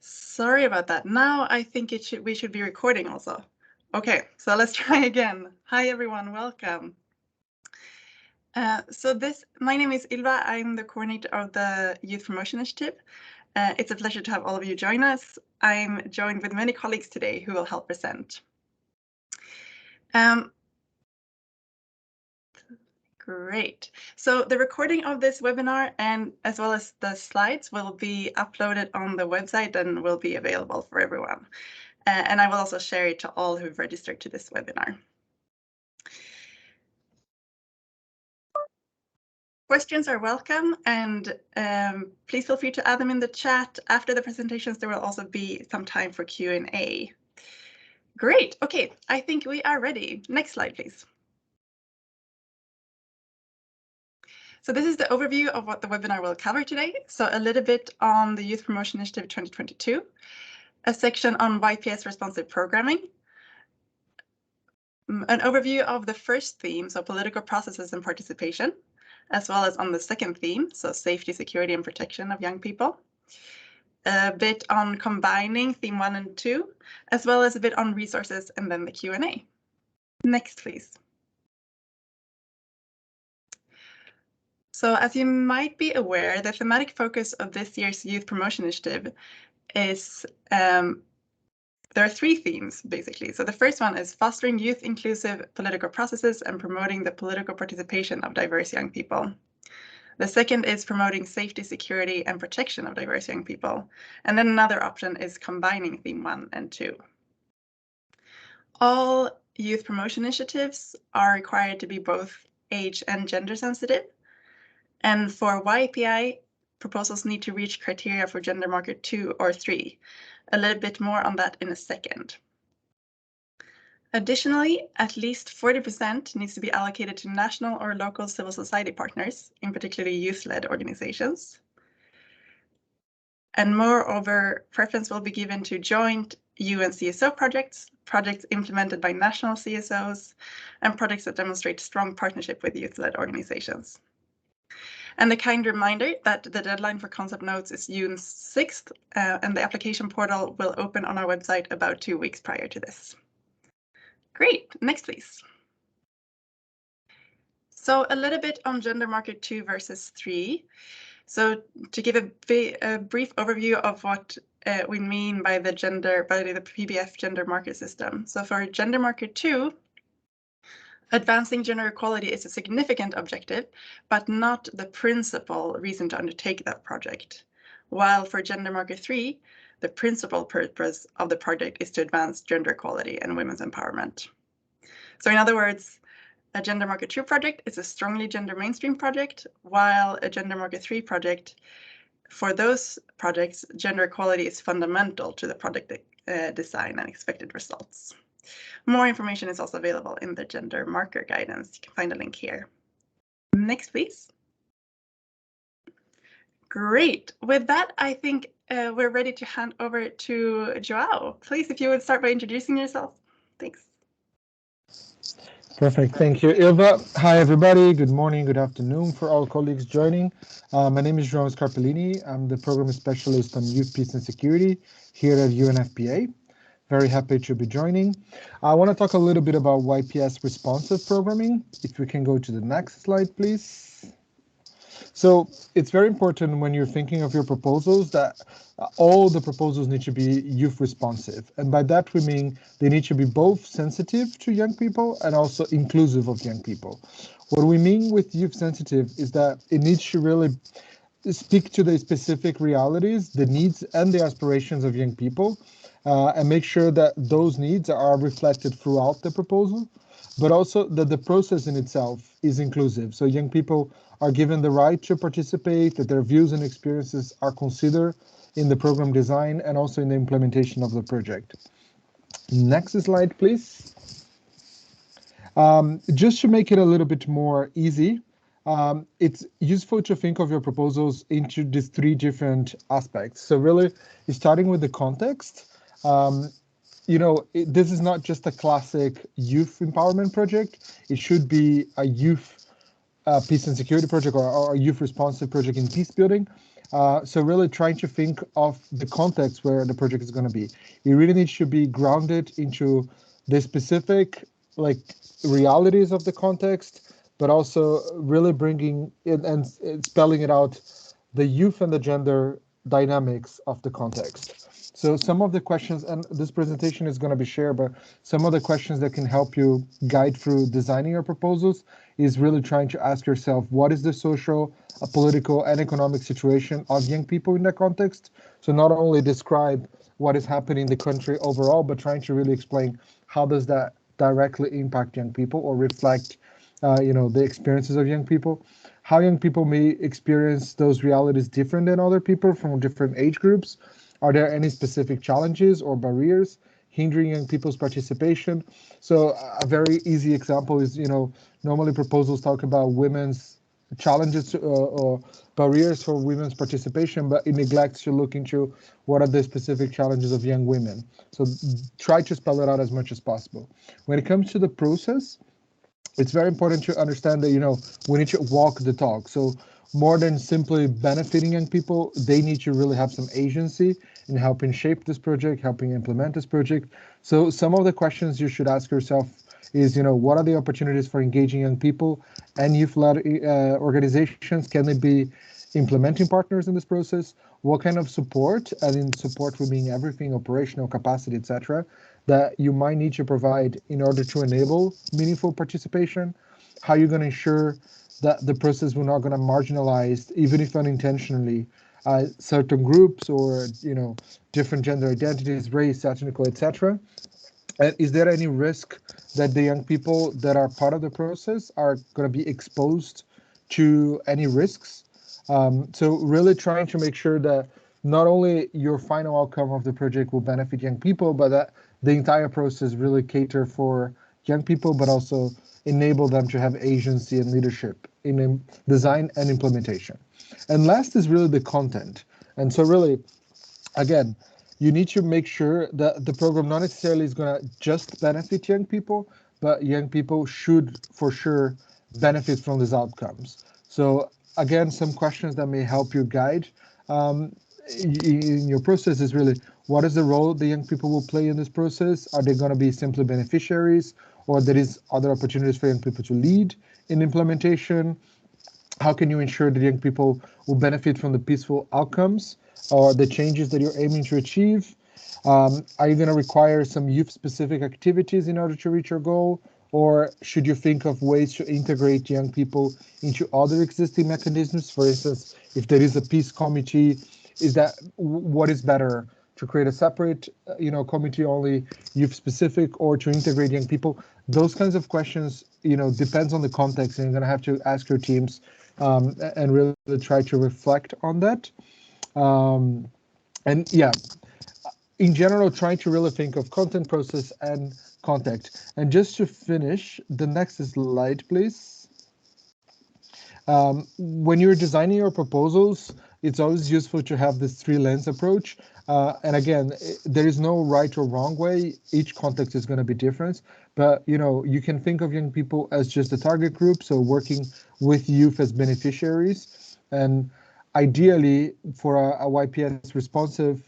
Sorry about that. Now I think we should be recording also. Okay, so let's try again. Hi everyone, welcome. My name is Ylva. I'm the coordinator of the Youth Promotion Initiative. It's a pleasure to have all of you join us. I'm joined with many colleagues today who will help present. Great. So the recording of this webinar and as well as the slides will be uploaded on the website and will be available for everyone. And I will also share it to all who've registered to this webinar. Questions are welcome, and please feel free to add them in the chat. After the presentations, there will also be some time for Q&A. Great. Okay, I think we are ready. Next slide, please. So this is the overview of what the webinar will cover today. So a little bit on the Youth Promotion Initiative 2022, a section on YPS responsive programming, an overview of the first theme, so political processes and participation, as well as on the second theme, so safety, security, and protection of young people. A bit on combining theme 1 and 2, as well as a bit on resources and then the Q&A. Next, please. So as you might be aware, the thematic focus of this year's Youth Promotion Initiative is, there are 3 themes, basically. So the first one is fostering youth-inclusive political processes and promoting the political participation of diverse young people. The second is promoting safety, security, and protection of diverse young people. And then another option is combining theme 1 and 2. All youth promotion initiatives are required to be both age and gender sensitive. And for YPI, proposals need to reach criteria for gender marker 2 or 3. A little bit more on that in a second. Additionally, at least 40% needs to be allocated to national or local civil society partners, in particular youth-led organizations. And moreover, preference will be given to joint UN CSO projects, projects implemented by national CSOs, and projects that demonstrate strong partnership with youth-led organizations. And a kind reminder that the deadline for concept notes is June 6th, and the application portal will open on our website about 2 weeks prior to this. Great, next please. So a little bit on gender marker 2 versus 3. So to give a brief overview of what we mean by the PBF gender marker system. So for gender marker 2, advancing gender equality is a significant objective, but not the principal reason to undertake that project. While for gender marker 3, the principal purpose of the project is to advance gender equality and women's empowerment. So in other words, a gender marker 2 project is a strongly gender mainstream project, while a gender marker 3 project, for those projects, gender equality is fundamental to the project design and expected results. More information is also available in the gender marker guidance. You can find a link here. Next, please. Great. With that, I think we're ready to hand over to Joao. Please, if you would start by introducing yourself. Thanks. Perfect. Thank you, Ylva. Hi, everybody. Good morning, good afternoon for all colleagues joining. My name is Joao Scarpellini. I'm the program specialist on youth, peace and security here at UNFPA. Very happy to be joining. I want to talk a little bit about YPS responsive programming. If we can go to the next slide, please. So it's very important when you're thinking of your proposals that all the proposals need to be youth responsive. And by that, we mean they need to be both sensitive to young people and also inclusive of young people. What we mean with youth sensitive is that it needs to really speak to the specific realities, the needs and the aspirations of young people, and make sure that those needs are reflected throughout the proposal, but also that the process in itself is inclusive. So young people are given the right to participate, that their views and experiences are considered in the program design and also in the implementation of the project. Next slide, please. Just to make it a little bit more easy, it's useful to think of your proposals into these 3 different aspects. So really, starting with the context, this is not just a classic youth empowerment project. It should be a youth peace and security project or a youth responsive project in peace building. So really trying to think of the context where the project is going to be. It really needs to be grounded into the specific like realities of the context, but also really bringing it and spelling it out the youth and the gender dynamics of the context. So some of the questions, and this presentation is going to be shared, but some of the questions that can help you guide through designing your proposals is really trying to ask yourself, what is the social, political, and economic situation of young people in that context? So not only describe what is happening in the country overall, but trying to really explain how does that directly impact young people or reflect the experiences of young people, how young people may experience those realities different than other people from different age groups. Are there any specific challenges or barriers hindering young people's participation? So a very easy example is, normally proposals talk about women's challenges or barriers for women's participation, but it neglects to look into what are the specific challenges of young women. So try to spell it out as much as possible. When it comes to the process, it's very important to understand that, we need to walk the talk. So more than simply benefiting young people, they need to really have some agency in helping shape this project, helping implement this project. So some of the questions you should ask yourself is, what are the opportunities for engaging young people and youth-led organizations? Can they be implementing partners in this process? What kind of support, and in support we mean everything, operational capacity, etc., that you might need to provide in order to enable meaningful participation? How you're going to ensure that the process will not going to marginalize, even if unintentionally, certain groups or different gender identities, race, ethnical, etc. And is there any risk that the young people that are part of the process are going to be exposed to any risks? So really trying to make sure that not only your final outcome of the project will benefit young people, but that the entire process really cater for young people, but also enable them to have agency and leadership in design and implementation. And last is really the content. And so really, again, you need to make sure that the program not necessarily is going to just benefit young people, but young people should for sure benefit from these outcomes. So again, some questions that may help you guide in your process is really, what is the role the young people will play in this process? Are they going to be simply beneficiaries, or there is other opportunities for young people to lead in implementation? How can you ensure that young people will benefit from the peaceful outcomes or the changes that you're aiming to achieve? Are you going to require some youth-specific activities in order to reach your goal? Or should you think of ways to integrate young people into other existing mechanisms? For instance, if there is a peace committee, what is better, to create a separate committee only youth-specific, or to integrate young people? Those kinds of questions, depends on the context, and you're going to have to ask your teams and really try to reflect on that. And yeah, in general, trying to really think of content, process, and context. And just to finish, the next slide, please. When you're designing your proposals, it's always useful to have this three-lens approach. And again, there is no right or wrong way. Each context is going to be different. But, you can think of young people as just a target group, so working with youth as beneficiaries. And ideally, for a YPS responsive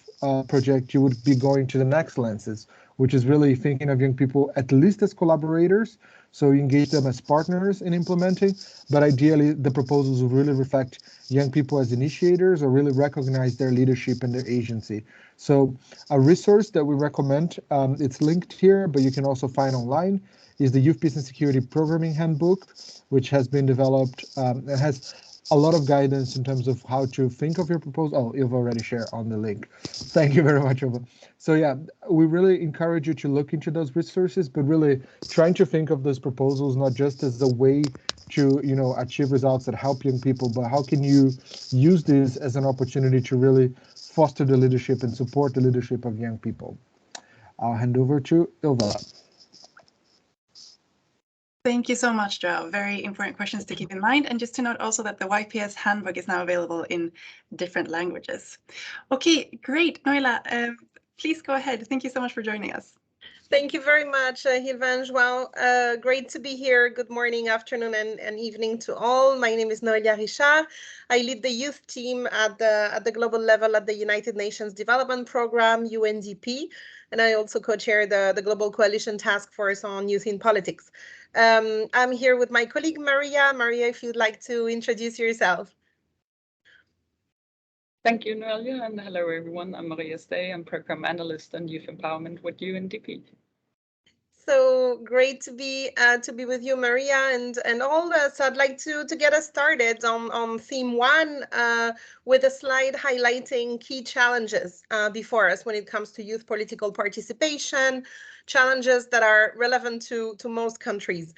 project, you would be going to the next lenses, which is really thinking of young people at least as collaborators. So you engage them as partners in implementing, but ideally the proposals will really reflect young people as initiators or really recognize their leadership and their agency. So a resource that we recommend, it's linked here, but you can also find online, is the Youth Peace and Security Programming Handbook, which has been developed and has a lot of guidance in terms of how to think of your proposal. Oh, you've already shared on the link. Thank you very much, Ova. So yeah, we really encourage you to look into those resources, but really trying to think of those proposals not just as a way to achieve results that help young people, but how can you use this as an opportunity to really foster the leadership and support the leadership of young people. I'll hand over to Ilva. Thank you so much, Joao. Very important questions to keep in mind. And just to note also that the YPS handbook is now available in different languages. Okay, great. Noila, please go ahead. Thank you so much for joining us. Thank you very much, Hilva and João. Great to be here. Good morning, afternoon, and evening to all. My name is Noelia Richard. I lead the youth team at the global level at the United Nations Development Programme, UNDP, and I also co-chair the Global Coalition Task Force on Youth in Politics. I'm here with my colleague, Maria. Maria, if you'd like to introduce yourself. Thank you, Noelia, and hello, everyone. I'm Maria Stay. I'm Program Analyst on Youth Empowerment with UNDP. So great to be with you, Maria, and all. So I'd like to get us started on theme one with a slide highlighting key challenges before us when it comes to youth political participation, challenges that are relevant to most countries.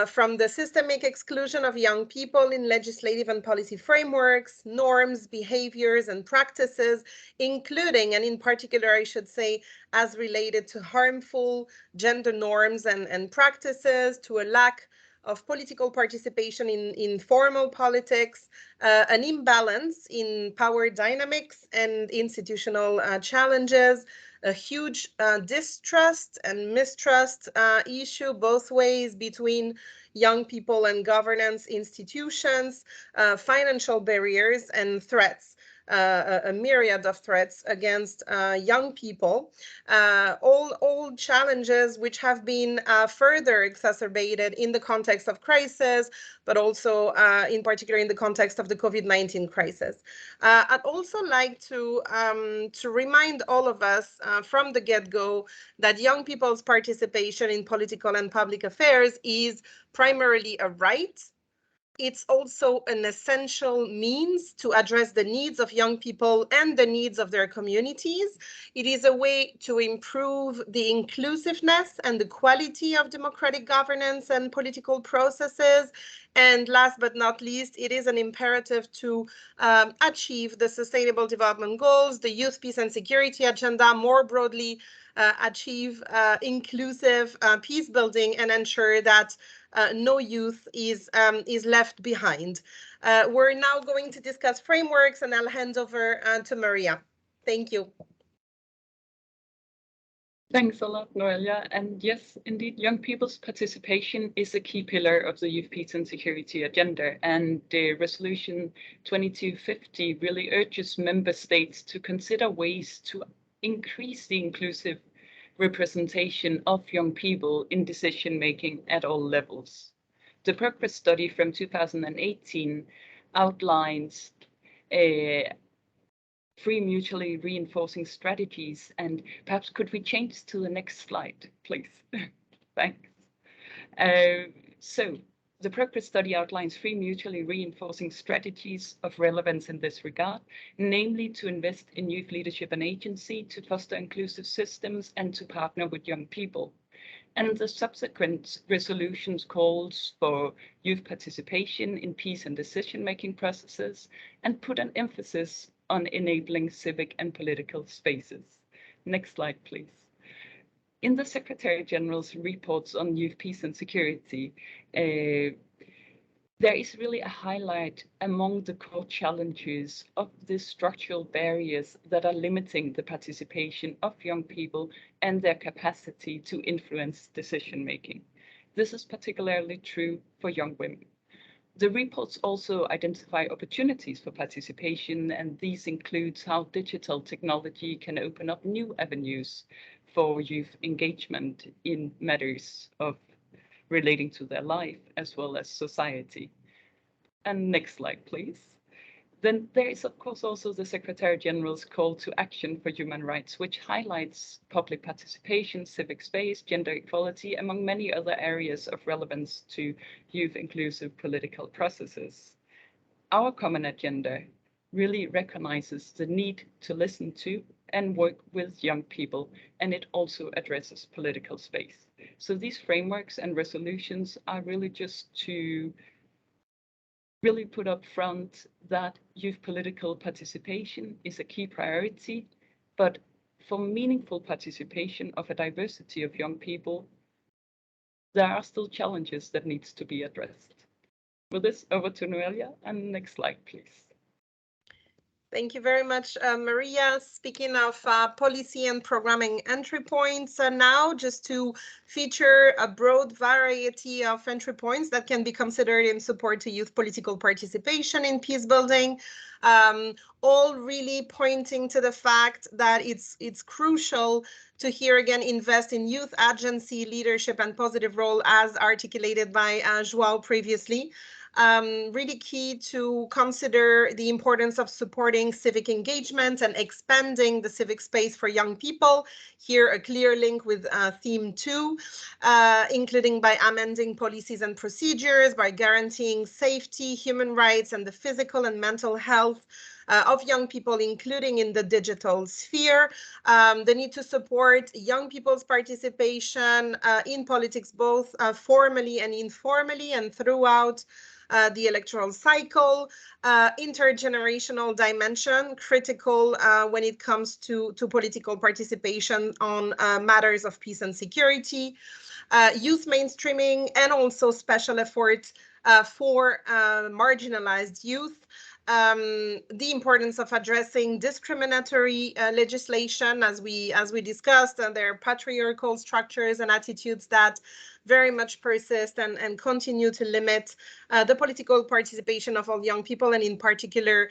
From the systemic exclusion of young people in legislative and policy frameworks, norms, behaviors, and practices, including, and in particular, I should say, as related to harmful gender norms and practices, to a lack of political participation in formal politics, an imbalance in power dynamics and institutional challenges, a huge distrust and mistrust issue both ways between young people and governance institutions, financial barriers and threats. A myriad of threats against young people, all challenges which have been further exacerbated in the context of crisis, but also in particular in the context of the COVID-19 crisis. I'd also like to remind all of us from the get-go that young people's participation in political and public affairs is primarily a right. It's also an essential means to address the needs of young people and the needs of their communities. It is a way to improve the inclusiveness and the quality of democratic governance and political processes. And last but not least, it is an imperative to achieve the Sustainable Development Goals, the Youth, Peace and Security Agenda, more broadly, achieve inclusive peace building and ensure that no youth is left behind. We're now going to discuss frameworks, and I'll hand over to Maria. Thank you. Thanks a lot, Noelia. And yes, indeed, young people's participation is a key pillar of the Youth, Peace and Security Agenda. And the Resolution 2250 really urges member states to consider ways to increase the inclusive representation of young people in decision-making at all levels. The Progress study from 2018 outlines three mutually reinforcing strategies. And perhaps could we change to the next slide, please? Thanks. So the Progress study outlines three mutually reinforcing strategies of relevance in this regard, namely to invest in youth leadership and agency, to foster inclusive systems, and to partner with young people. And the subsequent resolutions calls for youth participation in peace and decision-making processes and put an emphasis on enabling civic and political spaces. Next slide, please. In the Secretary General's reports on youth, peace and security, there is really a highlight among the core challenges of the structural barriers that are limiting the participation of young people and their capacity to influence decision-making. This is particularly true for young women. The reports also identify opportunities for participation, and these include how digital technology can open up new avenues for youth engagement in matters of relating to their life as well as society. And next slide, please. Then there is, of course, also the Secretary General's call to action for human rights, which highlights public participation, civic space, gender equality, among many other areas of relevance to youth inclusive political processes. Our common agenda really recognizes the need to listen to and work with young people, and it also addresses political space. So these frameworks and resolutions are really just to really put up front that youth political participation is a key priority, but for meaningful participation of a diversity of young people, there are still challenges that needs to be addressed. With this, over to Noelia, and next slide, please. Thank you very much, Maria. Speaking of policy and programming entry points, now just to feature a broad variety of entry points that can be considered in support to youth political participation in peace building, all really pointing to the fact that it's crucial to here again invest in youth agency, leadership, and positive role as articulated by João previously. Really key to consider the importance of supporting civic engagement and expanding the civic space for young people. Here, a clear link with theme 2, including by amending policies and procedures, by guaranteeing safety, human rights, and the physical and mental health of young people, including in the digital sphere. The need to support young people's participation in politics, both formally and informally and throughout the electoral cycle, intergenerational dimension, critical when it comes to political participation on matters of peace and security, youth mainstreaming, and also special efforts for marginalized youth. The importance of addressing discriminatory legislation, as we discussed, and their patriarchal structures and attitudes that very much persist and continue to limit the political participation of all young people, and in particular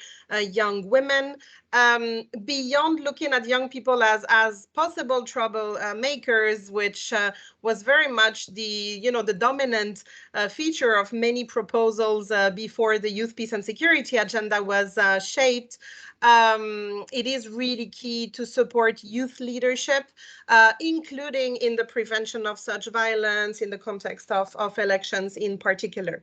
young women. Beyond looking at young people as possible troublemakers, which was very much the dominant feature of many proposals before the Youth, Peace and Security agenda was shaped. It is really key to support youth leadership, including in the prevention of such violence in the context of elections in particular.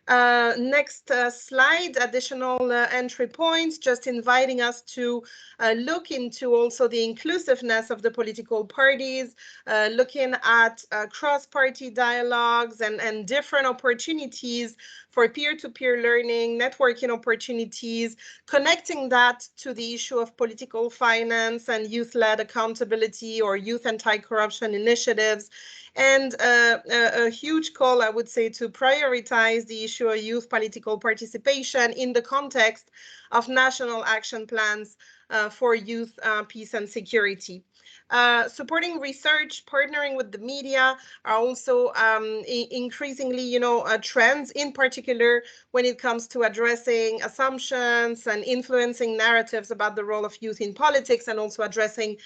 Next slide, additional entry points, just inviting us to look into also the inclusiveness of the political parties, looking at cross-party dialogues and different opportunities for peer-to-peer learning, networking opportunities, connecting that to the issue of political finance and youth-led accountability or youth anti-corruption initiatives, and a huge call, I would say, to prioritize the issue of youth political participation in the context of national action plans for youth, peace and security. Supporting research, partnering with the media are also increasingly, trends, in particular when it comes to addressing assumptions and influencing narratives about the role of youth in politics, and also addressing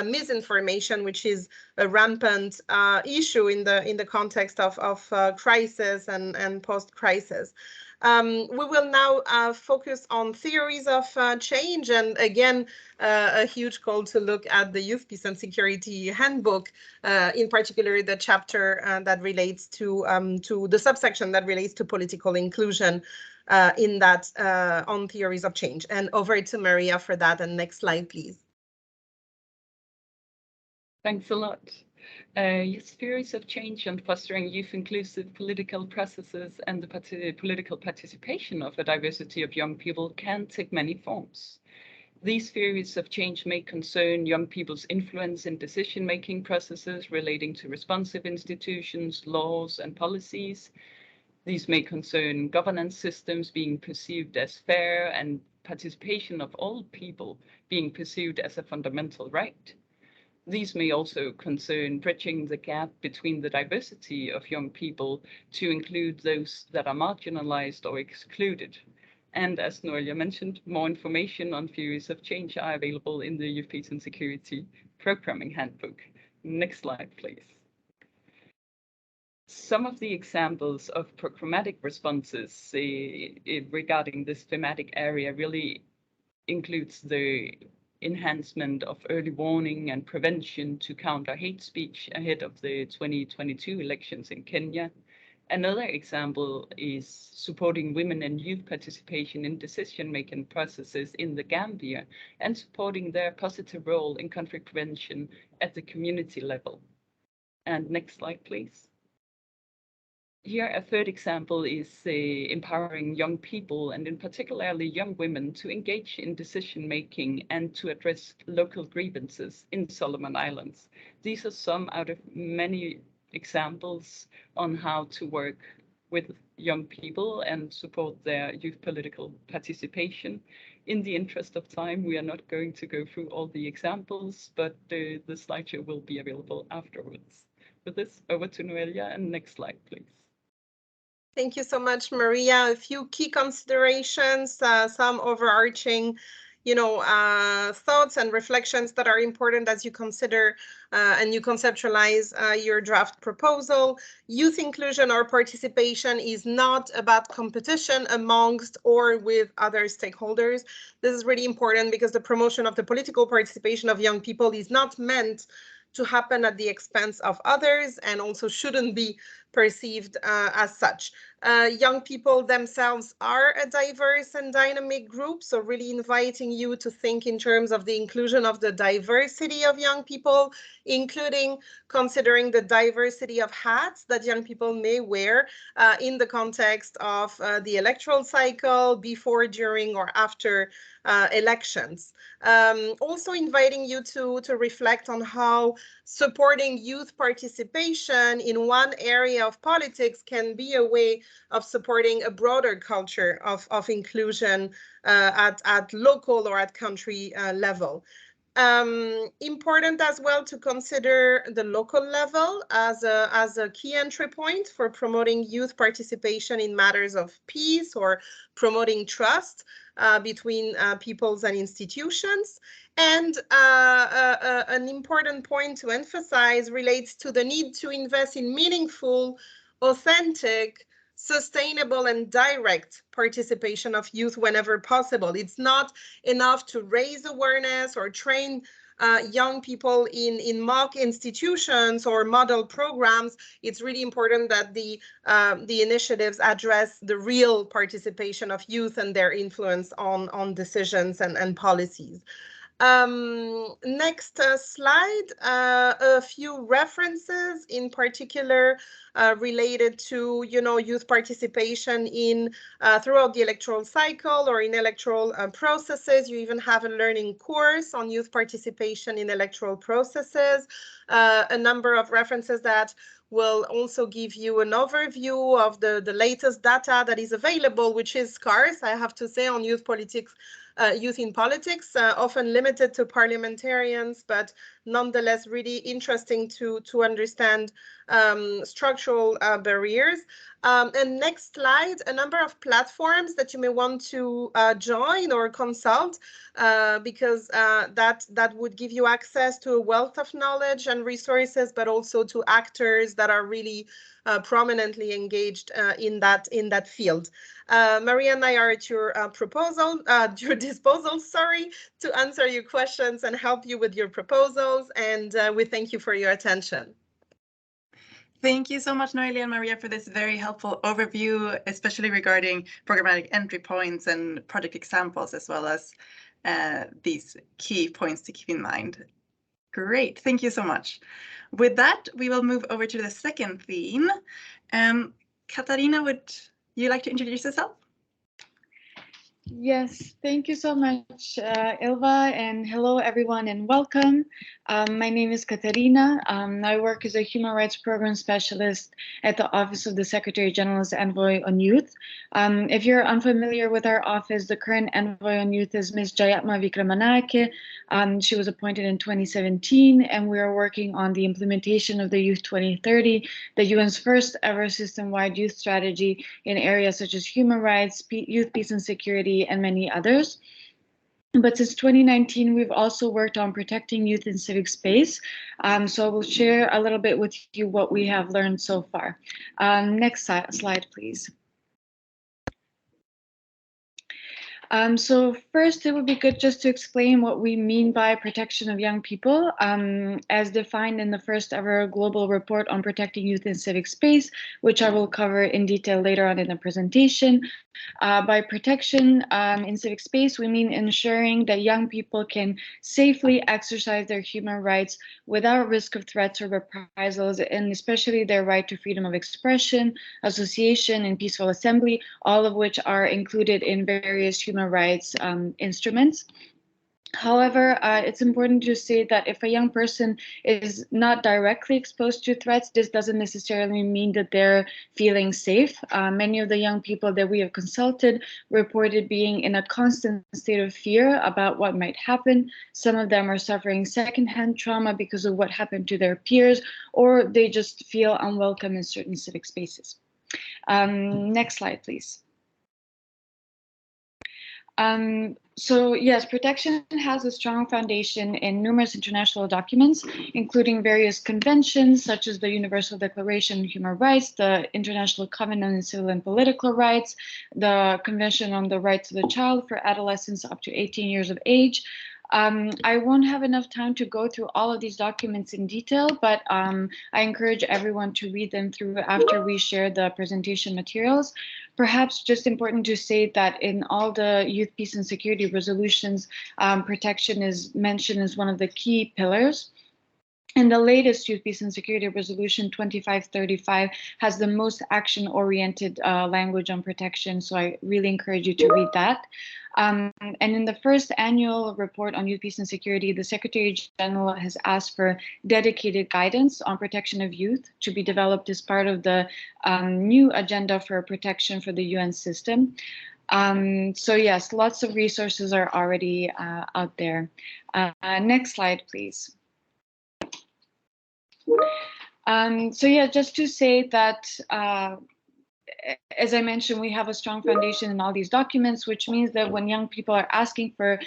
misinformation, which is a rampant issue in the context of crisis and post-crisis. We will now focus on theories of change, and again, a huge call to look at the Youth, Peace and Security Handbook, in particular the chapter that relates to the subsection that relates to political inclusion in that on theories of change. And over to Maria for that, and next slide, please. Thanks a lot. Yes, theories of change and fostering youth-inclusive political processes and the political participation of a diversity of young people can take many forms. These theories of change may concern young people's influence in decision-making processes relating to responsive institutions, laws, and policies. These may concern governance systems being perceived as fair and participation of all people being perceived as a fundamental right. These may also concern bridging the gap between the diversity of young people to include those that are marginalized or excluded. And as Noelia mentioned, more information on theories of change are available in the Youth, Peace and Security Programming Handbook. Next slide, please. Some of the examples of programmatic responses regarding this thematic area really includes the enhancement of early warning and prevention to counter hate speech ahead of the 2022 elections in Kenya. Another example is supporting women and youth participation in decision-making processes in the Gambia and supporting their positive role in conflict prevention at the community level. And next slide, please. Here, a third example is empowering young people, and in particularly young women, to engage in decision-making and to address local grievances in Solomon Islands. These are some out of many examples on how to work with young people and support their youth political participation In the interest of time, we are not going to go through all the examples, but the slideshow will be available afterwards. With this, over to Noelia, and next slide, please. Thank you so much, Maria. A few key considerations, some overarching thoughts and reflections that are important as you consider and you conceptualize your draft proposal. Youth inclusion or participation is not about competition amongst or with other stakeholders. This is really important because the promotion of the political participation of young people is not meant to happen at the expense of others and also shouldn't be perceived as such. Young people themselves are a diverse and dynamic group, so really inviting you to think in terms of the inclusion of the diversity of young people, including considering the diversity of hats that young people may wear in the context of the electoral cycle, before, during, or after elections. Also inviting you to reflect on how supporting youth participation in one area of politics can be a way of supporting a broader culture of inclusion at local or at country level. Important as well to consider the local level as a key entry point for promoting youth participation in matters of peace or promoting trust between peoples and institutions. And an important point to emphasize relates to the need to invest in meaningful, authentic, sustainable and direct participation of youth whenever possible. It's not enough to raise awareness or train young people in mock institutions or model programs. It's really important that the initiatives address the real participation of youth and their influence on decisions and policies. Next slide, a few references in particular related to, youth participation in throughout the electoral cycle or in electoral processes. You even have a learning course on youth participation in electoral processes. A number of references that will also give you an overview of the latest data that is available, which is scarce, I have to say, on youth politics. Youth in politics, often limited to parliamentarians, but nonetheless really interesting to understand structural barriers. And next slide, a number of platforms that you may want to join or consult because that would give you access to a wealth of knowledge and resources, but also to actors that are really prominently engaged in that field. Maria and I are at your disposal, to answer your questions and help you with your proposals. And we thank you for your attention. Thank you so much, Noelia and Maria, for this very helpful overview, especially regarding programmatic entry points and project examples, as well as these key points to keep in mind. Great, thank you so much. With that, we will move over to the second theme. Katarina, would you like to introduce yourself? Yes, thank you so much, Ilva, and hello everyone and welcome. My name is Katarina. I work as a human rights program specialist at the Office of the Secretary General's Envoy on Youth. If you're unfamiliar with our office, the current Envoy on Youth is Ms. Jayatma Vikramanayake. She was appointed in 2017, and we are working on the implementation of the Youth 2030, the UN's first ever system-wide youth strategy in areas such as human rights, youth, peace and security, and many others. But since 2019, we've also worked on protecting youth in civic space. So I will share a little bit with you what we have learned so far. Next slide, please. So first, it would be good just to explain what we mean by protection of young people, as defined in the first ever global report on protecting youth in civic space, which I will cover in detail later on in the presentation. By protection in civic space, we mean ensuring that young people can safely exercise their human rights without risk of threats or reprisals, and especially their right to freedom of expression, association, and peaceful assembly, all of which are included in various human rights instruments. However, it's important to say that if a young person is not directly exposed to threats, this doesn't necessarily mean that they're feeling safe. Many of the young people that we have consulted reported being in a constant state of fear about what might happen. Some of them are suffering secondhand trauma because of what happened to their peers, or they just feel unwelcome in certain civic spaces. Next slide, please. So yes, protection has a strong foundation in numerous international documents, including various conventions such as the Universal Declaration of Human Rights, the International Covenant on Civil and Political Rights, the Convention on the Rights of the Child for adolescents up to 18 years of age. I won't have enough time to go through all of these documents in detail, but I encourage everyone to read them through after we share the presentation materials. Perhaps just important to say that in all the youth, peace, and security resolutions, protection is mentioned as one of the key pillars. And the latest Youth, Peace, and Security Resolution 2535 has the most action-oriented language on protection, so I really encourage you to read that. And in the first annual report on youth, peace, and security, the Secretary General has asked for dedicated guidance on protection of youth to be developed as part of the new agenda for protection for the UN system. So yes, lots of resources are already out there. Next slide, please. So yeah, just to say that, as I mentioned, we have a strong foundation in all these documents, which means that when young people are asking for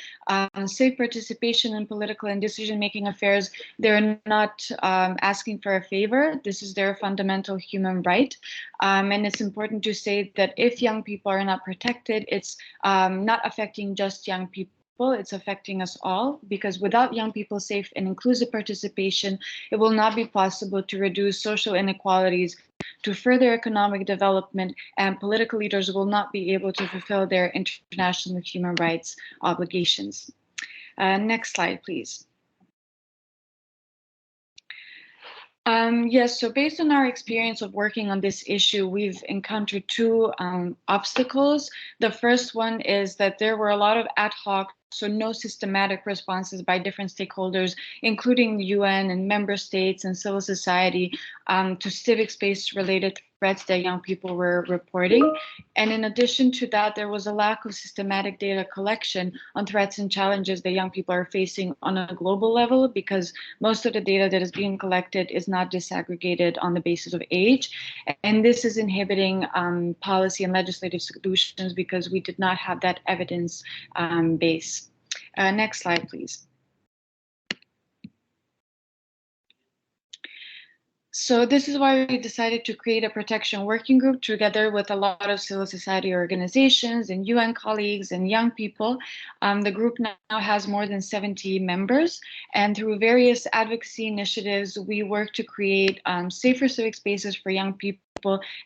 safe participation in political and decision-making affairs, they're not asking for a favor. This is their fundamental human right. And it's important to say that if young people are not protected, it's not affecting just young people. It's affecting us all, because without young people's safe and inclusive participation, it will not be possible to reduce social inequalities, to further economic development, and political leaders will not be able to fulfill their international human rights obligations. Next slide, please. Yes, so based on our experience of working on this issue, we've encountered two obstacles. The first one is that there were a lot of ad hoc, so no systematic responses by different stakeholders, including the UN and member states and civil society, to civic space related threats that young people were reporting. And in addition to that, there was a lack of systematic data collection on threats and challenges that young people are facing on a global level, because most of the data that is being collected is not disaggregated on the basis of age. And this is inhibiting policy and legislative solutions because we did not have that evidence base. Next slide, please. So this is why we decided to create a protection working group together with a lot of civil society organizations and UN colleagues and young people. The group now has more than 70 members, and through various advocacy initiatives, we work to create safer civic spaces for young people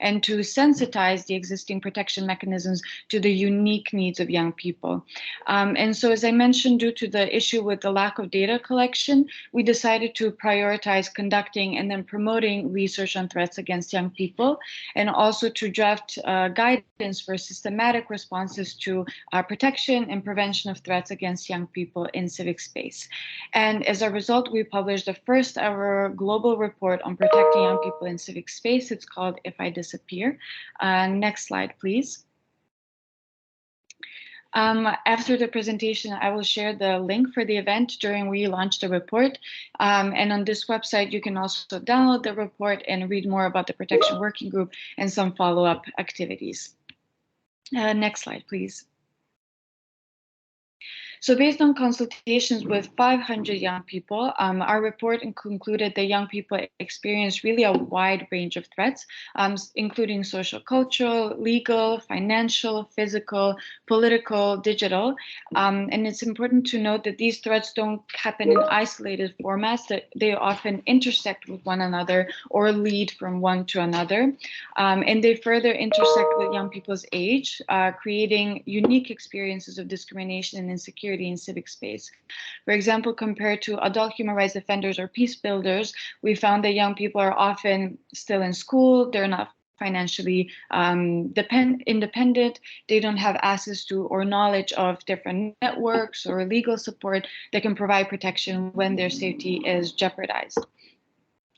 and to sensitize the existing protection mechanisms to the unique needs of young people. And so, as I mentioned, due to the issue with the lack of data collection, we decided to prioritize conducting and then promoting research on threats against young people, and also to draft guidance for systematic responses to protection and prevention of threats against young people in civic space. And as a result, we published the first ever global report on protecting young people in civic space. It's called If I Disappear. Next slide, please. After the presentation, I will share the link for the event during we launch the report. And on this website, you can also download the report and read more about the Protection Working Group and some follow-up activities. Next slide, please. So based on consultations with 500 young people, our report concluded that young people experience really a wide range of threats, including social, cultural, legal, financial, physical, political, digital. And it's important to note that these threats don't happen in isolated formats, that they often intersect with one another or lead from one to another. And they further intersect with young people's age, creating unique experiences of discrimination and insecurity in civic space. For example, compared to adult human rights defenders or peace builders, we found that young people are often still in school, they're not financially independent. They don't have access to or knowledge of different networks or legal support that can provide protection when their safety is jeopardized.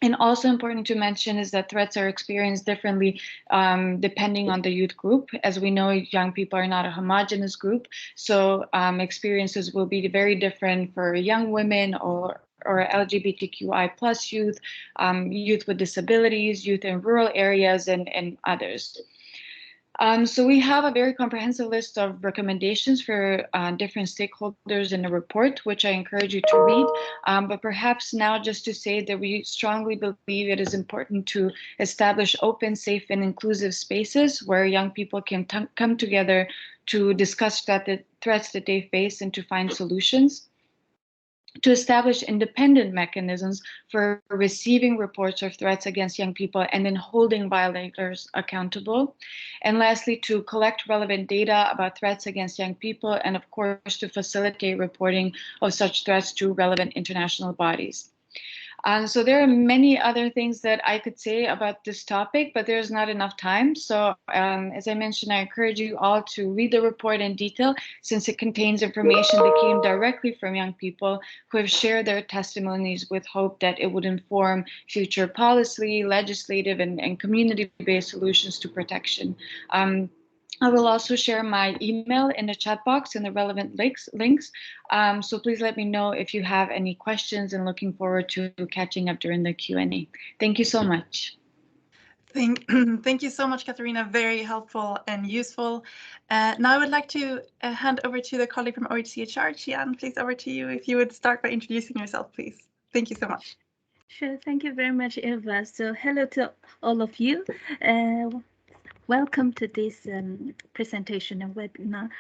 And also important to mention is that threats are experienced differently depending on the youth group. As we know, young people are not a homogeneous group, so experiences will be very different for young women or LGBTQI plus youth, youth with disabilities, youth in rural areas, and others. So we have a very comprehensive list of recommendations for different stakeholders in the report, which I encourage you to read. But perhaps now just to say that we strongly believe it is important to establish open, safe, and inclusive spaces where young people can come together to discuss threats that they face and to find solutions, to establish independent mechanisms for receiving reports of threats against young people and then holding violators accountable. And lastly, to collect relevant data about threats against young people, and of course, to facilitate reporting of such threats to relevant international bodies. So there are many other things that I could say about this topic, but there's not enough time. So as I mentioned, I encourage you all to read the report in detail, since it contains information that came directly from young people who have shared their testimonies with hope that it would inform future policy, legislative, and community-based solutions to protection. I will also share my email in the chat box and the relevant links. So please let me know if you have any questions, and looking forward to catching up during the Q&A. Thank you so much. Thank you so much, Katharina. Very helpful and useful. Now I would like to hand over to the colleague from OHCHR. Qian, please, over to you. If you would start by introducing yourself, please. Thank you so much. Sure. Thank you very much, Ilva. So hello to all of you. Welcome to this presentation and webinar.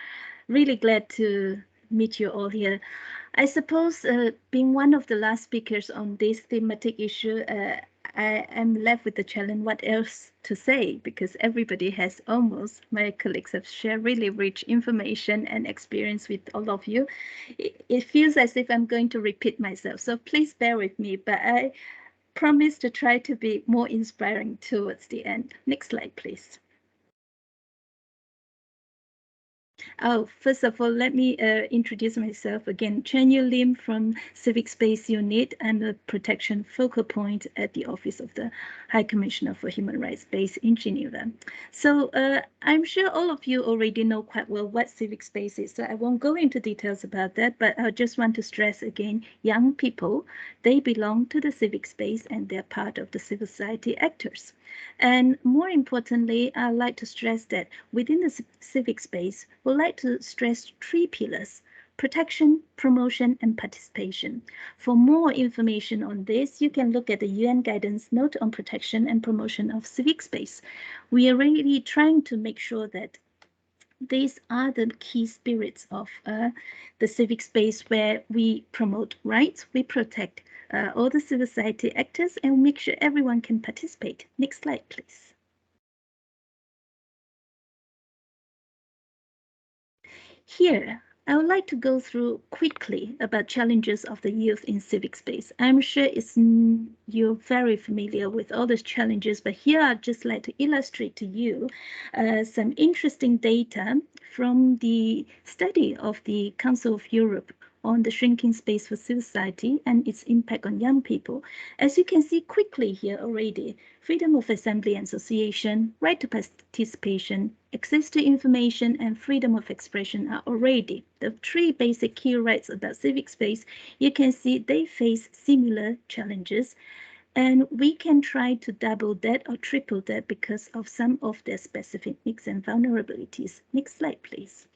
Really glad to meet you all here. I suppose being one of the last speakers on this thematic issue, I am left with the challenge what else to say, because everybody has almost, my colleagues have shared really rich information and experience with all of you. It feels as if I'm going to repeat myself, so please bear with me, but I promise to try to be more inspiring towards the end. Next slide, please. Oh, first of all, let me introduce myself again. Chen Yu Lim from Civic Space Unit. I'm a protection focal point at the Office of the High Commissioner for Human Rights based in Geneva. So I'm sure all of you already know quite well what civic space is, so I won't go into details about that, but I just want to stress again, young people, they belong to the civic space and they're part of the civil society actors. And more importantly, I'd like to stress that within the civic space, we'd like to stress 3 pillars: protection, promotion, and participation. For more information on this, you can look at the UN Guidance Note on Protection and Promotion of Civic Space. We are really trying to make sure that these are the key spirits of the civic space, where we promote rights, we protect all the civil society actors, and make sure everyone can participate. Next slide, please. Here, I would like to go through quickly about challenges of the youth in civic space. I'm sure you're very familiar with all those challenges, but here I'd just like to illustrate to you some interesting data from the study of the Council of Europe on the shrinking space for civil society and its impact on young people. As you can see quickly here already, freedom of assembly and association, right to participation, access to information, and freedom of expression are already the 3 basic key rights about civic space. You can see they face similar challenges, and we can try to double that or triple that because of some of their specific needs and vulnerabilities. Next slide, please.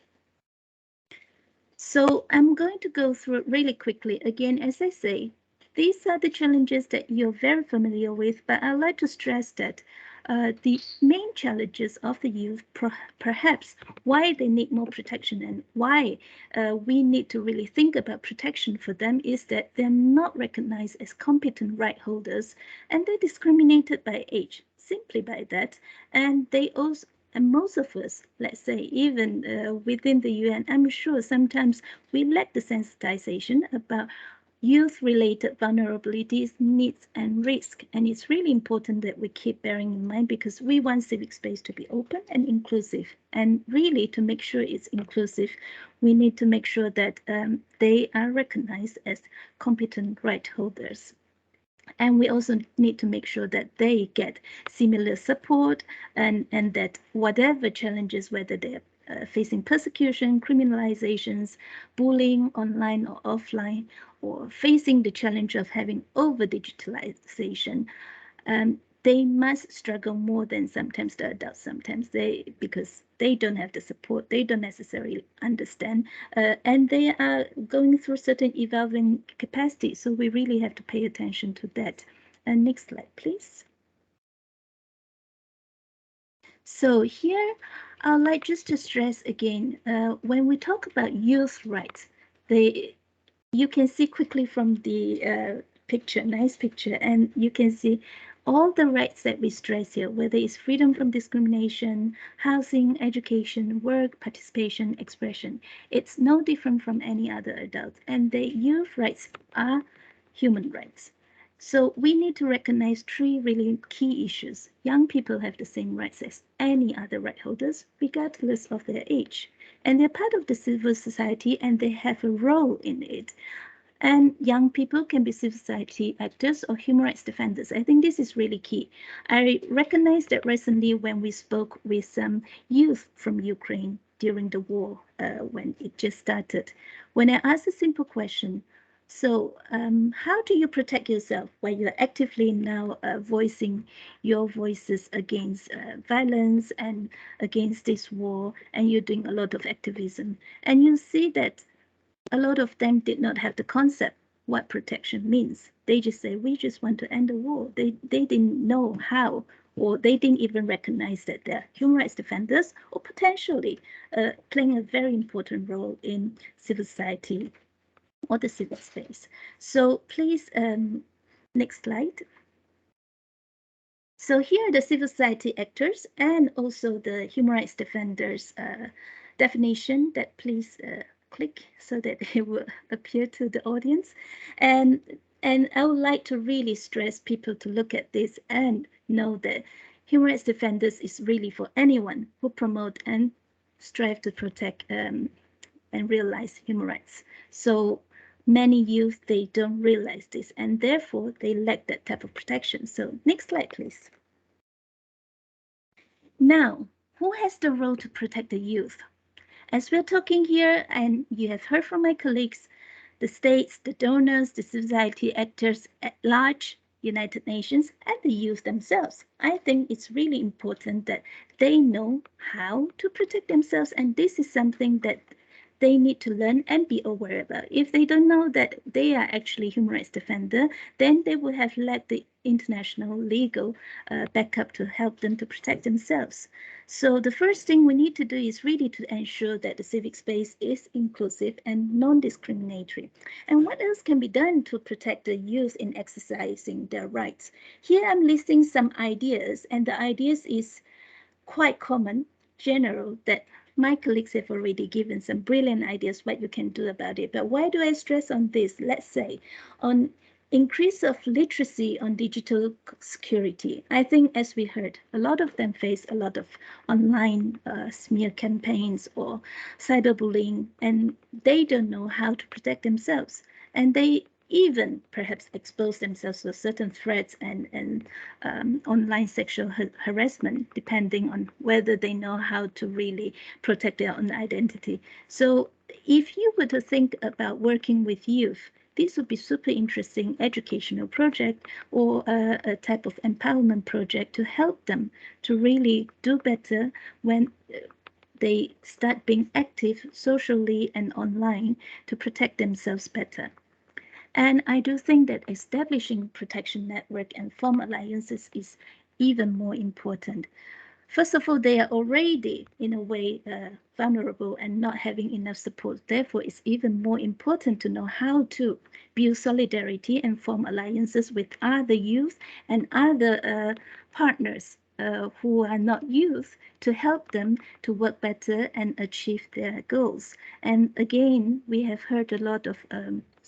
So I'm going to go through it really quickly. Again, as I say, these are the challenges that you're very familiar with, but I'd like to stress that the main challenges of the youth, perhaps why they need more protection and why we need to really think about protection for them, is that they're not recognized as competent right holders, and they're discriminated by age, simply by that. And they also, and most of us, let's say, even within the UN, I'm sure sometimes we lack the sensitization about youth-related vulnerabilities, needs, and risk. And it's really important that we keep bearing in mind, because we want civic space to be open and inclusive. And really, to make sure it's inclusive, we need to make sure that they are recognized as competent right holders. And we also need to make sure that they get similar support, and that whatever challenges, whether they're facing persecution, criminalizations, bullying online or offline, or facing the challenge of having over-digitalization, they must struggle more than sometimes the adults. Because they don't have the support, they don't necessarily understand, and they are going through certain evolving capacities. So we really have to pay attention to that. And next slide, please. So here, I'd like just to stress again, when we talk about youth rights, you can see quickly from the picture, nice picture, and you can see all the rights that we stress here, whether it's freedom from discrimination, housing, education, work, participation, expression. It's no different from any other adult. And the youth rights are human rights. So we need to recognize three really key issues. Young people have the same rights as any other right holders, regardless of their age. And they're part of the civil society, and they have a role in it. And young people can be civil society actors or human rights defenders. I think this is really key. I recognize that recently when we spoke with some youth from Ukraine during the war, when it just started, when I asked a simple question, so how do you protect yourself while you're actively now voicing your voices against violence and against this war, and you're doing a lot of activism? And you see that a lot of them did not have the concept what protection means. They just say, we just want to end the war. They didn't know how, or they didn't even recognize that they're human rights defenders, or potentially playing a very important role in civil society or the civil space. So please, next slide. So here are the civil society actors and also the human rights defenders definition that please click so that it will appear to the audience. And I would like to really stress people to look at this and know that human rights defenders is really for anyone who promote and strive to protect and realize human rights. So many youth, they don't realize this, and therefore they lack that type of protection. So next slide, please. Now, who has the role to protect the youth? As we're talking here, and you have heard from my colleagues, the states, the donors, the society actors at large, United Nations, and the youth themselves. I think it's really important that they know how to protect themselves, and this is something that they need to learn and be aware about. If they don't know that they are actually human rights defender, then they would have lacked the international legal backup to help them to protect themselves. So the first thing we need to do is really to ensure that the civic space is inclusive and non-discriminatory. And what else can be done to protect the youth in exercising their rights? Here I'm listing some ideas, and the ideas is quite common, general, that my colleagues have already given some brilliant ideas what you can do about it. But why do I stress on this? Let's say on increase of literacy on digital security. I think, as we heard, a lot of them face a lot of online smear campaigns or cyberbullying, and they don't know how to protect themselves. And they even perhaps expose themselves to certain threats and online sexual harassment, depending on whether they know how to really protect their own identity. So if you were to think about working with youth, this would be super interesting educational project or a type of empowerment project to help them to really do better when they start being active socially and online to protect themselves better. And I do think that establishing protection network and form alliances is even more important. First of all, they are already, in a way, vulnerable and not having enough support. Therefore, it's even more important to know how to build solidarity and form alliances with other youth and other partners who are not youth to help them to work better and achieve their goals. And again, we have heard a lot of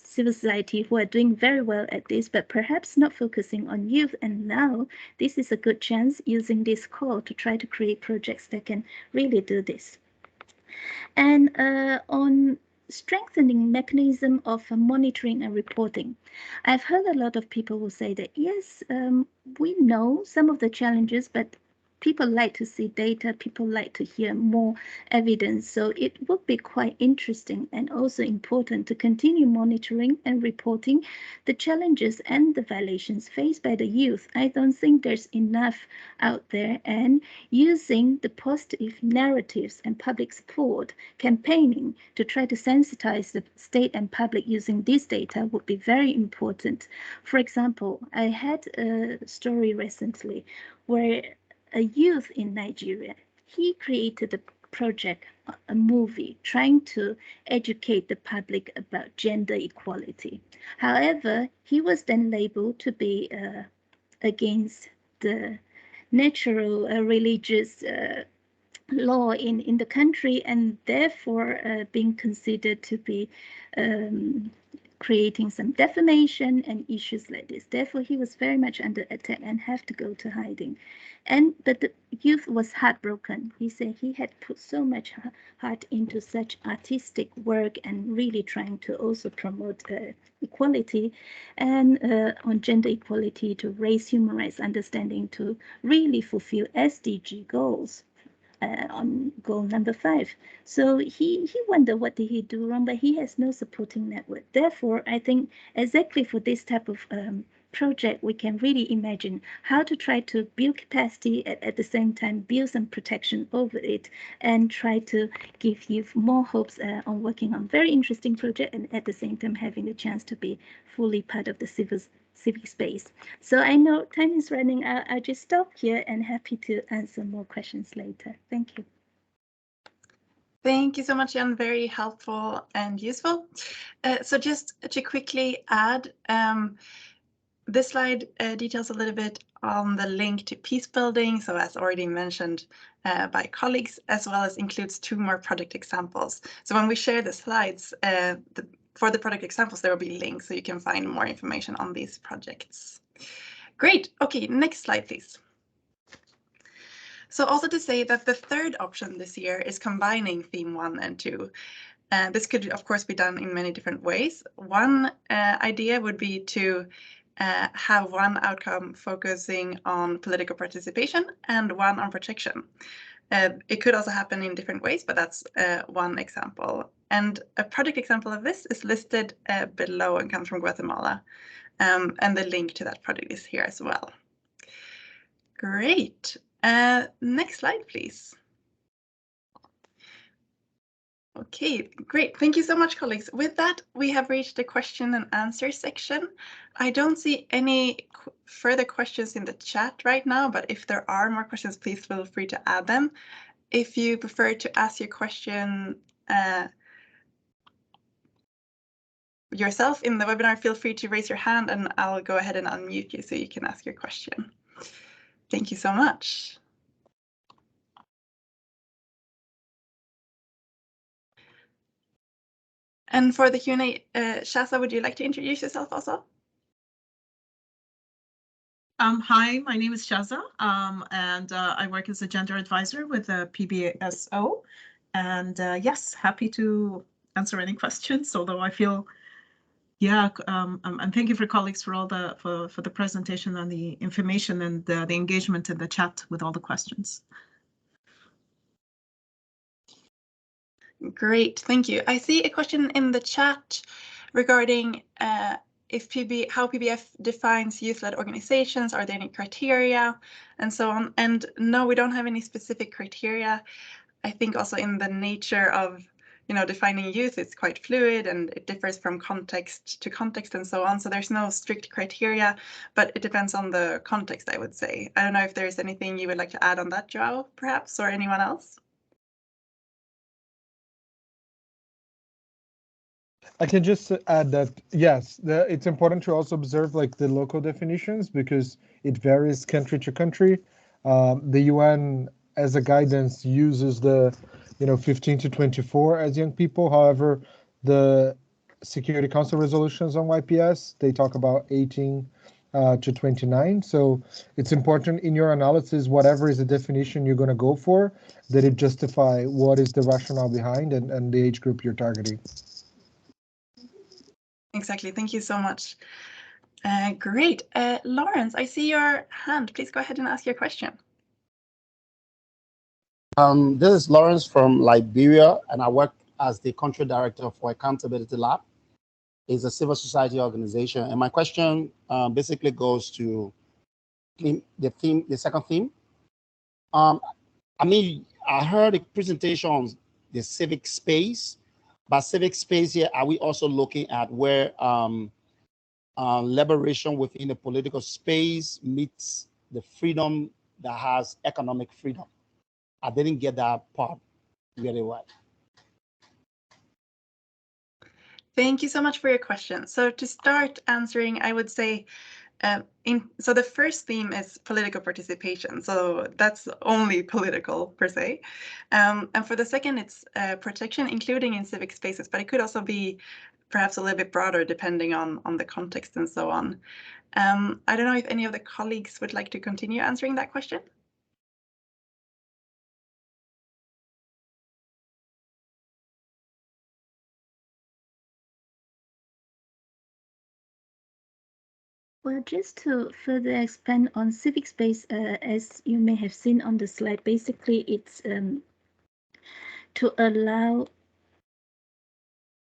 civil society who are doing very well at this, but perhaps not focusing on youth. And now this is a good chance using this call to try to create projects that can really do this. And on strengthening mechanism of monitoring and reporting. I've heard a lot of people who say that, yes, we know some of the challenges, but people like to see data, people like to hear more evidence. So it would be quite interesting and also important to continue monitoring and reporting the challenges and the violations faced by the youth. I don't think there's enough out there, and using the positive narratives and public support campaigning to try to sensitize the state and public using this data would be very important. For example, I had a story recently where a youth in Nigeria, he created a project, a movie, trying to educate the public about gender equality. However, he was then labeled to be against the natural religious law in the country, and therefore being considered to be creating some defamation and issues like this. Therefore, he was very much under attack and have to go to hiding. But the youth was heartbroken. He said he had put so much heart into such artistic work and really trying to also promote equality and on gender equality, to raise human rights understanding, to really fulfill SDG goals. On goal number 5. So he wondered what did he do wrong, but he has no supporting network. Therefore, I think exactly for this type of project, we can really imagine how to try to build capacity at the same time, build some protection over it, and try to give youth more hopes on working on very interesting project, and at the same time having the chance to be fully part of the civic space. So I know time is running out. I'll just stop here and happy to answer more questions later. Thank you. Thank you so much, Jan. Very helpful and useful. So just to quickly add, this slide details a little bit on the link to peace building. So as already mentioned by colleagues, as well as includes 2 more project examples. So when we share the slides, for the product examples, there will be links so you can find more information on these projects. Great. Okay, next slide, please. So also to say that the 3rd option this year is combining theme 1 and 2. This could, of course, be done in many different ways. One idea would be to have one outcome focusing on political participation and one on protection. It could also happen in different ways, but that's one example. And a project example of this is listed below and comes from Guatemala. And the link to that project is here as well. Great. Next slide, please. Okay, great. Thank you so much, colleagues. With that, we have reached the question and answer section. I don't see any further questions in the chat right now, but if there are more questions, please feel free to add them. If you prefer to ask your question yourself in the webinar, feel free to raise your hand and I'll go ahead and unmute you so you can ask your question. Thank you so much. And for the Q&A, Shaza, would you like to introduce yourself also? Hi, my name is Shaza, and I work as a gender advisor with the PBSO. And yes, happy to answer any questions, although I feel, yeah, and thank you for colleagues for all for the presentation and the information and the engagement in the chat with all the questions. Great, thank you. I see a question in the chat regarding how PBF defines youth-led organizations. Are there any criteria and so on? And no, we don't have any specific criteria. I think also in the nature of defining youth, it's quite fluid and it differs from context to context and so on. So there's no strict criteria, but it depends on the context, I would say. I don't know if there's anything you would like to add on that, Joao, perhaps, or anyone else? I can just add that, yes, it's important to also observe like the local definitions because it varies country to country. The UN as a guidance uses the 15 to 24 as young people. However, the Security Council resolutions on YPS. They talk about 18 to 29. So it's important in your analysis, whatever is the definition you're going to go for, that it justify what is the rationale behind and the age group you're targeting. Exactly. Thank you so much. Great. Lawrence, I see your hand. Please go ahead and ask your question. This is Lawrence from Liberia, and I work as the country director for Accountability Lab. It's a civil society organization, and my question basically goes to the second theme. I mean, I heard a presentation on the civic space, but civic space here, are we also looking at where liberation within the political space meets the freedom that has economic freedom? I didn't get that part very well. Thank you so much for your question. So to start answering, I would say, so the first theme is political participation. So that's only political per se. And for the second, it's protection, including in civic spaces, but it could also be perhaps a little bit broader depending on the context and so on. I don't know if any of the colleagues would like to continue answering that question. Well, just to further expand on civic space, as you may have seen on the slide, basically it's to allow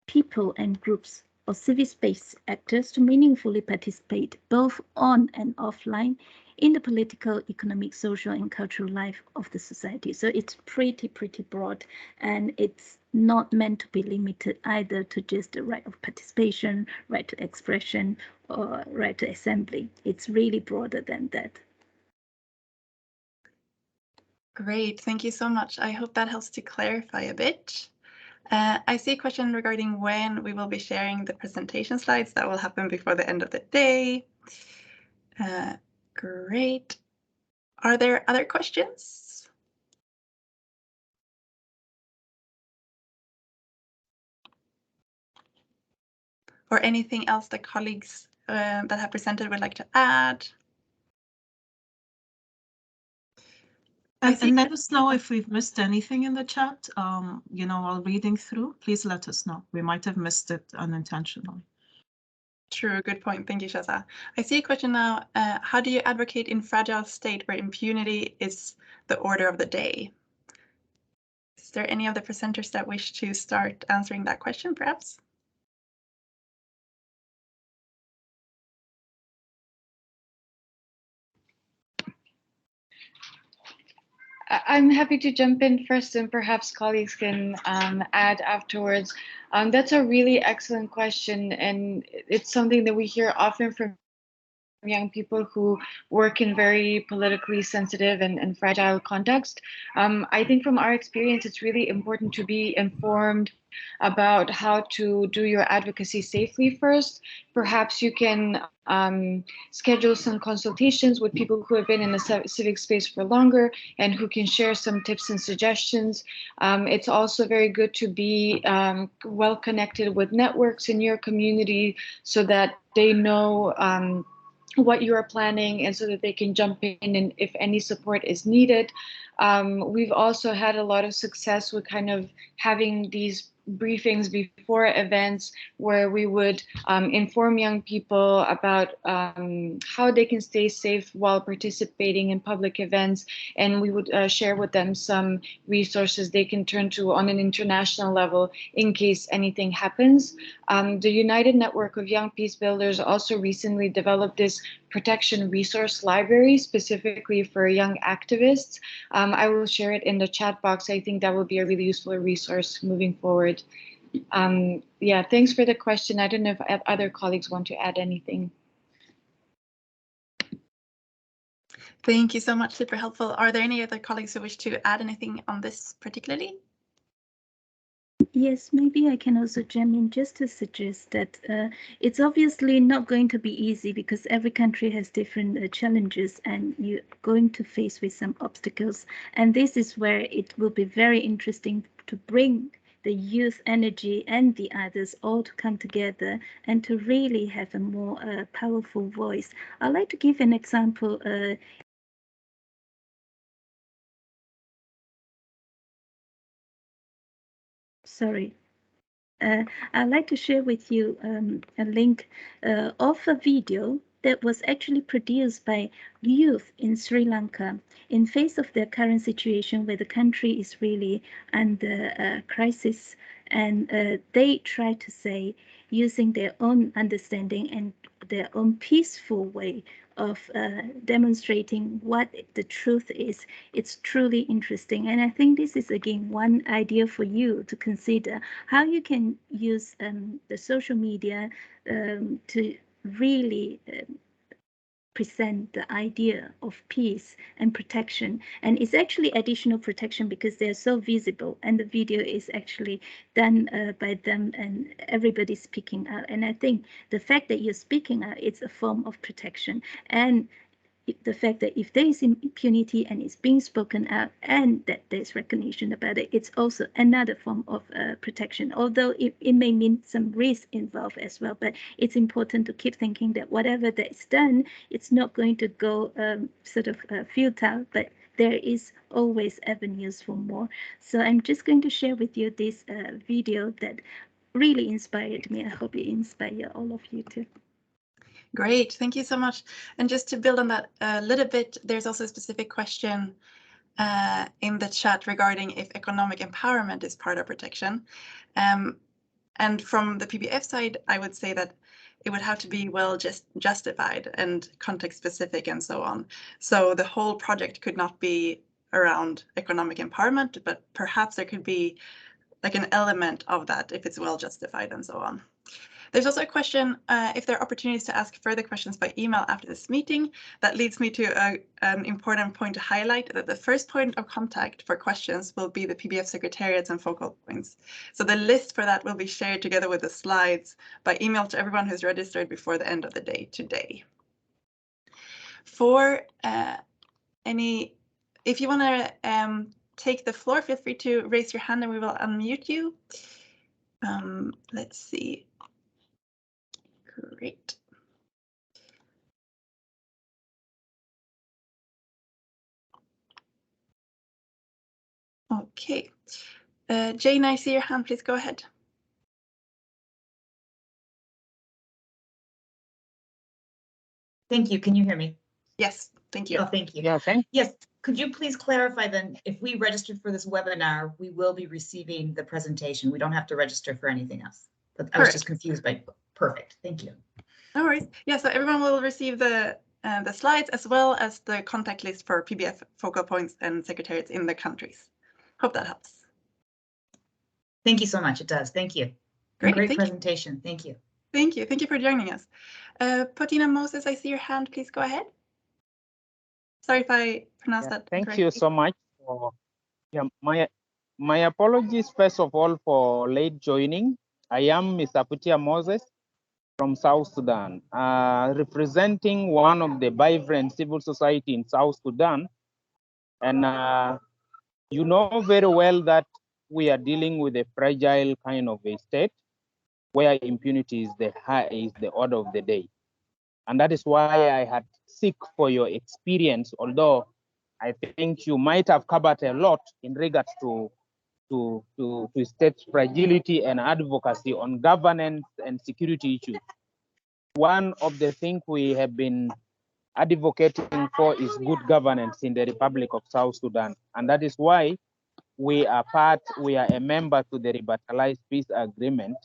people and groups or civic space actors to meaningfully participate both on and offline in the political, economic, social, and cultural life of the society. So it's pretty broad, and it's not meant to be limited either to just the right of participation, right to expression, or right to assembly. It's really broader than that. Great, thank you so much. I hope that helps to clarify a bit. I see a question regarding when we will be sharing the presentation slides. That will happen before the end of the day. Great. Are there other questions? Or anything else that colleagues that have presented would like to add? And let us know if we've missed anything in the chat, you know, while reading through. Please let us know. We might have missed it unintentionally. True, good point. Thank you, Shaza. I see a question now. How do you advocate in fragile state where impunity is the order of the day? Is there any of the presenters that wish to start answering that question, perhaps? I'm happy to jump in first, and perhaps colleagues can add afterwards. That's a really excellent question, and it's something that we hear often from young people who work in very politically sensitive and fragile context. I think from our experience, it's really important to be informed about how to do your advocacy safely first. Perhaps you can schedule some consultations with people who have been in the civic space for longer and who can share some tips and suggestions. It's also very good to be well connected with networks in your community so that they know what you are planning and so that they can jump in and if any support is needed. We've also had a lot of success with kind of having these briefings before events where we would inform young people about how they can stay safe while participating in public events, and we would share with them some resources they can turn to on an international level in case anything happens. The United Network of Young Peace Builders also recently developed this protection resource library specifically for young activists. I will share it in the chat box. I think that will be a really useful resource moving forward. Yeah, thanks for the question. I don't know if other colleagues want to add anything. Thank you so much, super helpful. Are there any other colleagues who wish to add anything on this particularly? Yes, maybe I can also jump in just to suggest that it's obviously not going to be easy because every country has different challenges and you're going to face with some obstacles. And this is where it will be very interesting to bring the youth energy and the others all to come together and to really have a more powerful voice. I'd like to give an example. Sorry. I'd like to share with you a link of a video that was actually produced by youth in Sri Lanka in face of their current situation where the country is really under crisis. And they try to say, using their own understanding and their own peaceful way of demonstrating what the truth is. It's truly interesting. And I think this is, again, one idea for you to consider how you can use the social media to really present the idea of peace and protection. And it's actually additional protection because they're so visible, and the video is actually done by them, and everybody's speaking out. And I think the fact that you're speaking out, it's a form of protection. And the fact that if there is impunity and it's being spoken out and that there's recognition about it, it's also another form of protection, although it may mean some risk involved as well. But it's important to keep thinking that whatever that is done, it's not going to go futile, but there is always avenues for more. So I'm just going to share with you this video that really inspired me. I hope it inspires all of you too. Great, thank you so much. And just to build on that a little bit, there's also a specific question in the chat regarding if economic empowerment is part of protection. And from the PBF side, I would say that it would have to be well justified and context specific and so on. So the whole project could not be around economic empowerment, but perhaps there could be like an element of that if it's well justified and so on. There's also a question if there are opportunities to ask further questions by email after this meeting. That leads me to an important point to highlight, that the first point of contact for questions will be the PBF secretariats and focal points. So the list for that will be shared together with the slides by email to everyone who's registered before the end of the day today. For if you want to take the floor, feel free to raise your hand and we will unmute you. Let's see. Great. Okay. Jane, I see your hand. Please go ahead. Thank you. Can you hear me? Yes, thank you. Oh, thank you. Yeah, thanks. Yes. Could you please clarify then, if we registered for this webinar, we will be receiving the presentation. We don't have to register for anything else. But I was just confused by perfect. Thank you. No worries. Yeah, so everyone will receive the slides as well as the contact list for PBF focal points and secretariats in the countries. Hope that helps. Thank you so much. It does. Thank you. Great presentation. Thank you. Thank you. Thank you for joining us. Potina Moses, I see your hand. Please go ahead. Sorry if I pronounced that Thank incorrectly. you so much. My apologies, first of all, for late joining. I am Mr. Putia Moses from South Sudan, representing one of the vibrant civil society in South Sudan. And you know very well that we are dealing with a fragile kind of a state where impunity is the order of the day. And that is why I had seek for your experience, although I think you might have covered a lot in regards to state fragility and advocacy on governance and security issues. One of the things we have been advocating for is good governance in the Republic of South Sudan. And that is why we are a member to the Revitalized Peace Agreement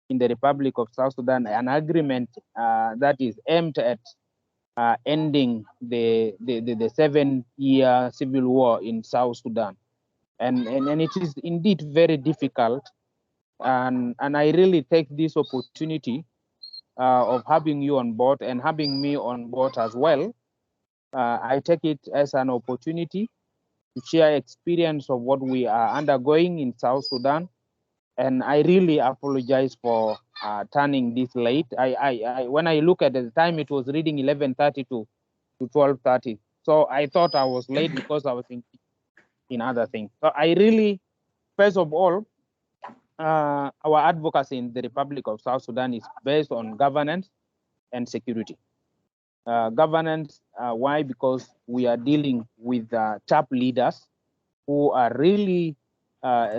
in the Republic of South Sudan, an agreement that is aimed at ending the 7-year civil war in South Sudan. And it is indeed very difficult. And I really take this opportunity of having you on board and having me on board as well. I take it as an opportunity to share experience of what we are undergoing in South Sudan. And I really apologize for turning this late. When I look at the time, it was reading 11:30 to 12:30. So I thought I was late because I was in other things. So I really, first of all, our advocacy in the Republic of South Sudan is based on governance and security. Governance, why? Because we are dealing with top leaders who are really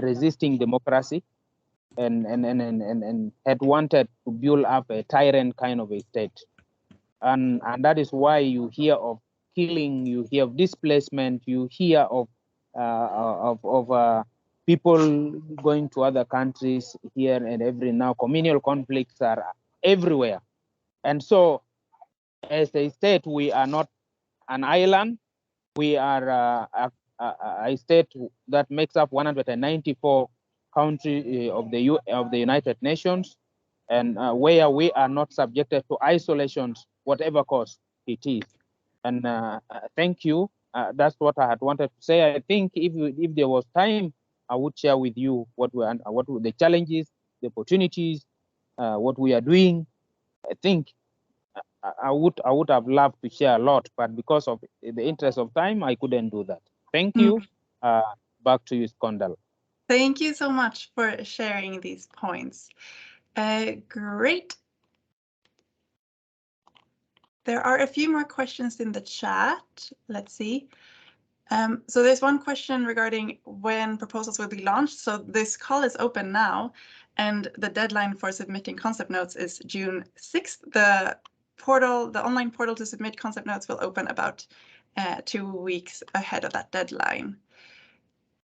resisting democracy and had wanted to build up a tyrant kind of a state. And that is why you hear of killing, you hear of displacement, you hear of people going to other countries here and every now. Communal conflicts are everywhere. And so as a state, we are not an island. We are a state that makes up 194 countries of the United Nations, and where we are not subjected to isolations, whatever cost it is. And thank you. That's what I had wanted to say. I think if there was time, I would share with you what the challenges, the opportunities, what we are doing. I think I would have loved to share a lot, but because of the interest of time, I couldn't do that. Thank you. Back to you, Skondal. Thank you so much for sharing these points. Great. There are a few more questions in the chat. Let's see. So there's one question regarding when proposals will be launched. So this call is open now, and the deadline for submitting concept notes is June 6th. The online portal to submit concept notes will open about 2 weeks ahead of that deadline.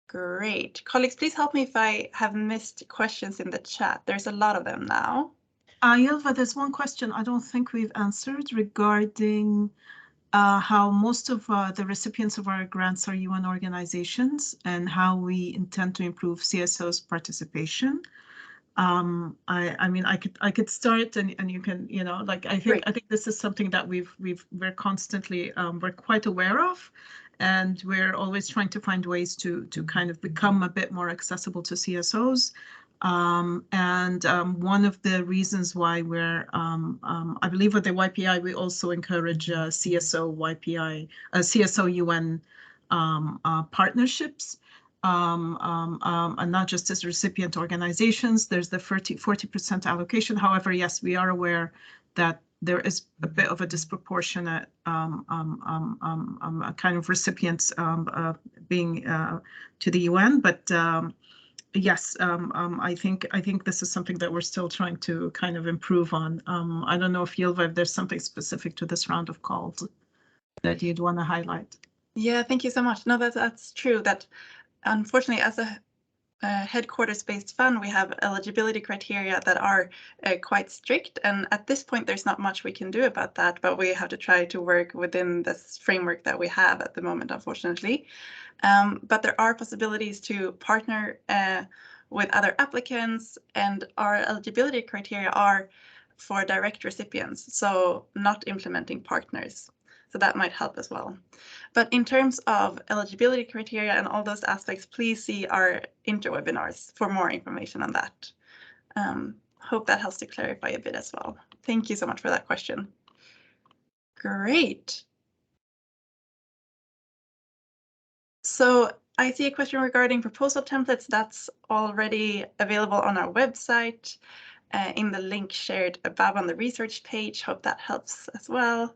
Great. Colleagues, please help me if I have missed questions in the chat. There's a lot of them now. Ylva, there's one question I don't think we've answered regarding how most of the recipients of our grants are UN organizations and how we intend to improve CSO's participation. I mean, I could start and you can, you know, like I think this is something that we're constantly we're quite aware of, and we're always trying to find ways to kind of become a bit more accessible to CSOs. One of the reasons why we're, I believe with the YPI, we also encourage CSO YPI, CSO UN partnerships. And not just as recipient organizations, there's the 40% allocation. However, yes, we are aware that there is a bit of a disproportionate kind of recipients being to the UN, but yes, I think this is something that we're still trying to kind of improve on. I don't know if Ylva, if there's something specific to this round of calls that you'd want to highlight. Yeah, thank you so much. No, that's true. That unfortunately, as a headquarters-based fund, we have eligibility criteria that are quite strict, and at this point, there's not much we can do about that. But we have to try to work within this framework that we have at the moment, unfortunately. But there are possibilities to partner with other applicants, and our eligibility criteria are for direct recipients, so not implementing partners. So that might help as well. But in terms of eligibility criteria and all those aspects, please see our interwebinars for more information on that. Hope that helps to clarify a bit as well. Thank you so much for that question. Great. So I see a question regarding proposal templates. That's already available on our website in the link shared above on the research page. Hope that helps as well.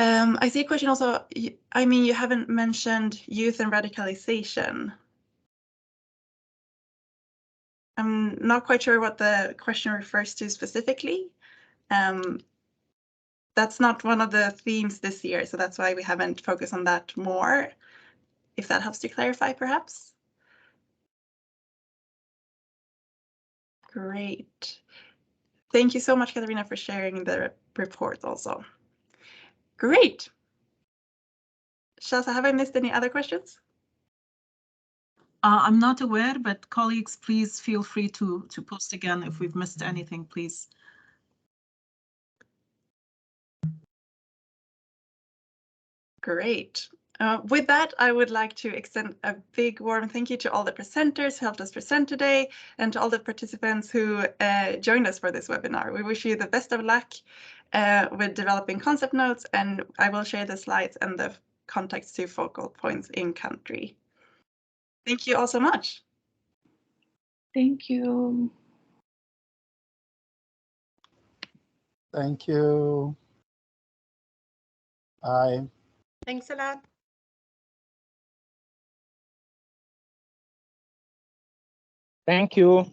I see a question also. I mean, you haven't mentioned youth and radicalization. I'm not quite sure what the question refers to specifically. That's not one of the themes this year, so that's why we haven't focused on that more. If that helps to clarify, perhaps. Great. Thank you so much, Katarina, for sharing the report also. Great. Shazza, have I missed any other questions? I'm not aware, but colleagues, please feel free to post again if we've missed anything, please. Great. With that, I would like to extend a big warm thank you to all the presenters who helped us present today, and to all the participants who joined us for this webinar. We wish you the best of luck with developing concept notes, and I will share the slides and the contacts to focal points in country. Thank you all so much. Thank you. Thank you. Bye. Thanks a lot. Thank you.